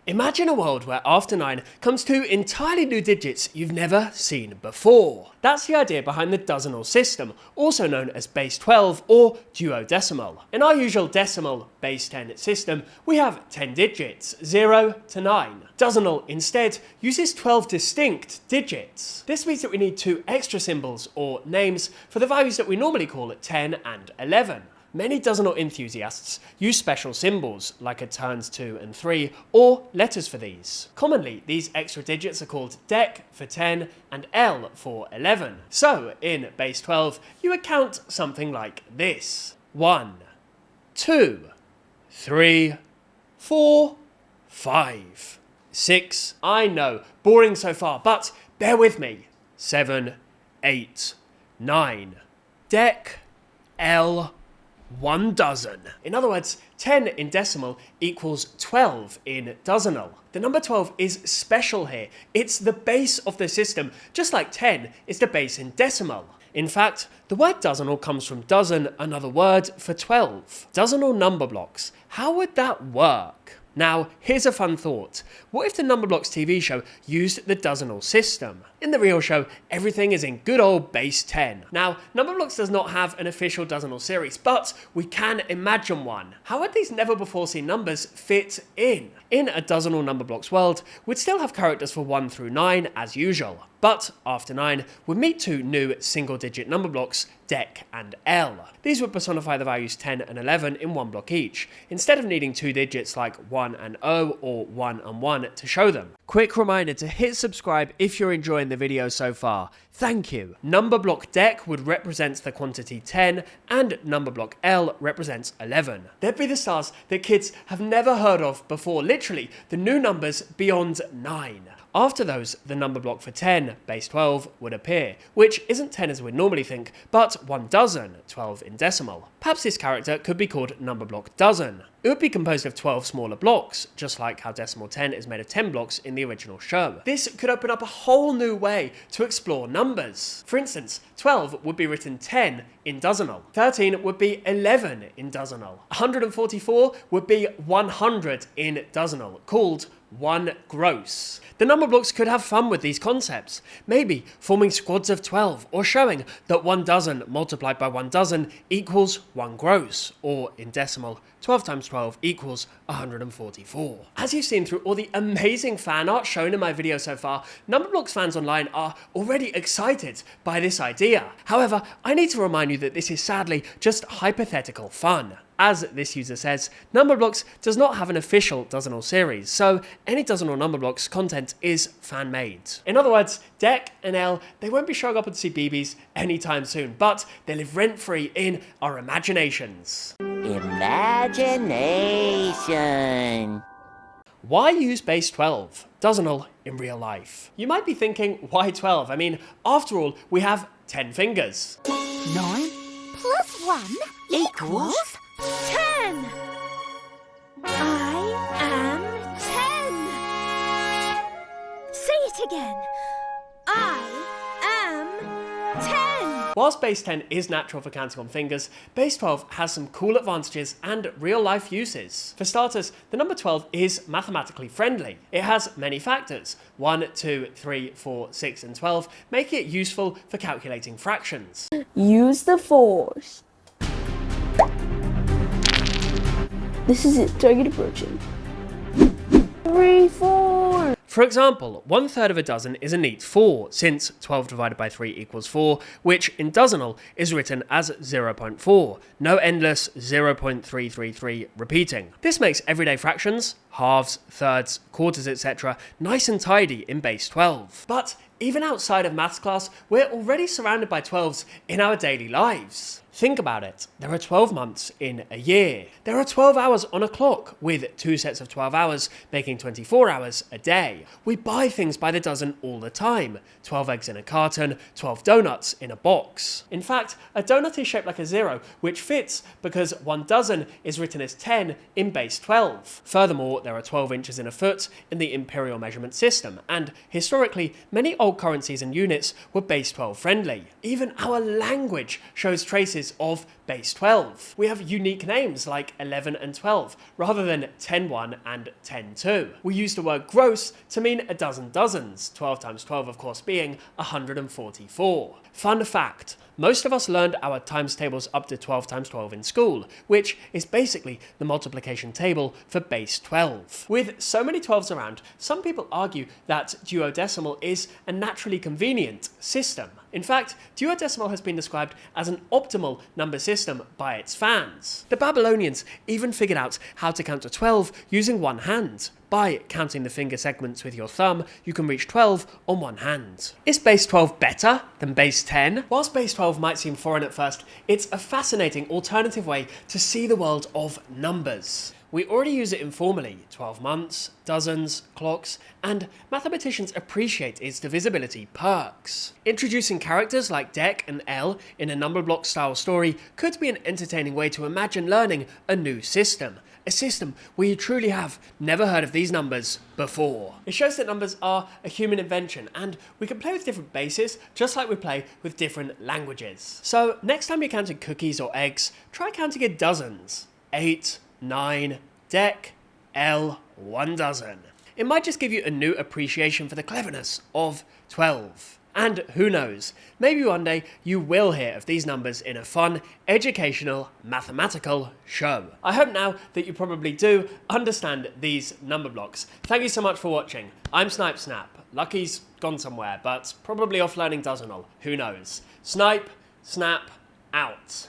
Imagine a world where after 9 comes two entirely new digits you've never seen before. That's the idea behind the Dozenal system, also known as base 12 or duodecimal. In our usual decimal base 10 system, we have 10 digits, 0 to 9. Dozenal instead uses 12 distinct digits. This means that we need two extra symbols or names for the values that we normally call 10 and 11. Many Dozenal enthusiasts use special symbols, like a turns 2 and 3, or letters for these. Commonly, these extra digits are called dec for 10 and L for 11. So, in base 12, you would count something like this. 1, 2, 3, 4, 5, 6. I know, boring so far, but bear with me. 7, 8, 9. Dec, L, 1 dozen. In other words, 10 in decimal equals 12 in Dozenal. The number 12 is special here. It's the base of the system, just like 10 is the base in decimal. In fact, the word Dozenal comes from dozen, another word for 12. Dozenal number blocks. How would that work? Now, here's a fun thought. What if the Numberblocks TV show used the Dozenal system? In the real show, everything is in good old base 10. Now, Numberblocks does not have an official Dozenal series, but we can imagine one. How would these never-before-seen numbers fit in? In a Dozenal Numberblocks world, we'd still have characters for 1 through 9 as usual. But after 9, we'd meet two new single-digit number blocks, dec and L. These would personify the values 10 and 11 in one block each, instead of needing two digits like 1 and 0 or 1 and 1 to show them. Quick reminder to hit subscribe if you're enjoying the video so far. Thank you. Number block dec would represent the quantity 10 and number block L represents 11. They'd be the stars that kids have never heard of before, literally the new numbers beyond 9. After those, the number block for 10, base 12, would appear, which isn't 10 as we'd normally think, but 1 dozen, 12 in decimal. Perhaps this character could be called number block dozen. It would be composed of 12 smaller blocks, just like how decimal 10 is made of 10 blocks in the original show. This could open up a whole new way to explore numbers. For instance, 12 would be written 10 in Dozenal, 13 would be 11 in Dozenal, 144 would be 100 in Dozenal, called 1 gross. The number blocks could have fun with these concepts, maybe forming squads of 12 or showing that 1 dozen multiplied by 1 dozen equals 1 gross, or in decimal, 12 times 12 equals 144. As you've seen through all the amazing fan art shown in my video so far, Numberblocks fans online are already excited by this idea. However, I need to remind you that this is sadly just hypothetical fun. As this user says, Numberblocks does not have an official Dozenal series, so any Dozenal Numberblocks content is fan-made. In other words, dec and L, they won't be showing up at CBeebies anytime soon, but they live rent-free in our imaginations. Imagination. Why use base 12, Dozenal, in real life? You might be thinking, why 12? I mean, after all, we have 10 fingers. 9 plus 1 equals 10. I am 10. Say it again. I am 10. Whilst base 10 is natural for counting on fingers, base 12 has some cool advantages and real-life uses. For starters, the number 12 is mathematically friendly. It has many factors. 1, 2, 3, 4, 6, and 12 make it useful for calculating fractions. Use the force. This is it, target approaching. 3, 4. For example, 1/3 of a dozen is a neat 4, since 12 divided by 3 equals 4, which in Dozenal is written as 0.4, no endless 0.333 repeating. This makes everyday fractions, halves, thirds, quarters, etc. nice and tidy in base 12. But even outside of maths class, we're already surrounded by 12s in our daily lives. Think about it. There are 12 months in a year. There are 12 hours on a clock, with 2 sets of 12 hours, making 24 hours a day. We buy things by the dozen all the time. 12 eggs in a carton, 12 donuts in a box. In fact, a donut is shaped like a 0, which fits because 1 dozen is written as 10 in base 12. Furthermore, there are 12 inches in a foot in the imperial measurement system, and historically, many old currencies and units were base 12 friendly. Even our language shows traces of base 12. We have unique names like 11 and 12, rather than 10-1 and 10-2. We use the word gross to mean a dozen dozens, 12 times 12 of course being 144. Fun fact, most of us learned our times tables up to 12 times 12 in school, which is basically the multiplication table for base 12. With so many 12s around, some people argue that duodecimal is a naturally convenient system. In fact, duodecimal has been described as an optimal number system by its fans. The Babylonians even figured out how to count to 12 using one hand. By counting the finger segments with your thumb, you can reach 12 on one hand. Is base 12 better than base 10? Whilst base 12 might seem foreign at first, it's a fascinating alternative way to see the world of numbers. We already use it informally, 12 months, dozens, clocks, and mathematicians appreciate its divisibility perks. Introducing characters like Dec and L in a Numberblock style story could be an entertaining way to imagine learning a new system. A system where you truly have never heard of these numbers before. It shows that numbers are a human invention and we can play with different bases just like we play with different languages. So next time you're counting cookies or eggs, try counting in dozens. 8, 9, Dec, L, 1 dozen. It might just give you a new appreciation for the cleverness of 12. And who knows, maybe one day you will hear of these numbers in a fun, educational, mathematical show. I hope now that you probably do understand these number blocks. Thank you so much for watching. I'm Snipe Snap. Lucky's gone somewhere, but probably off learning Dozenal. Who knows? Snipe, Snap, out.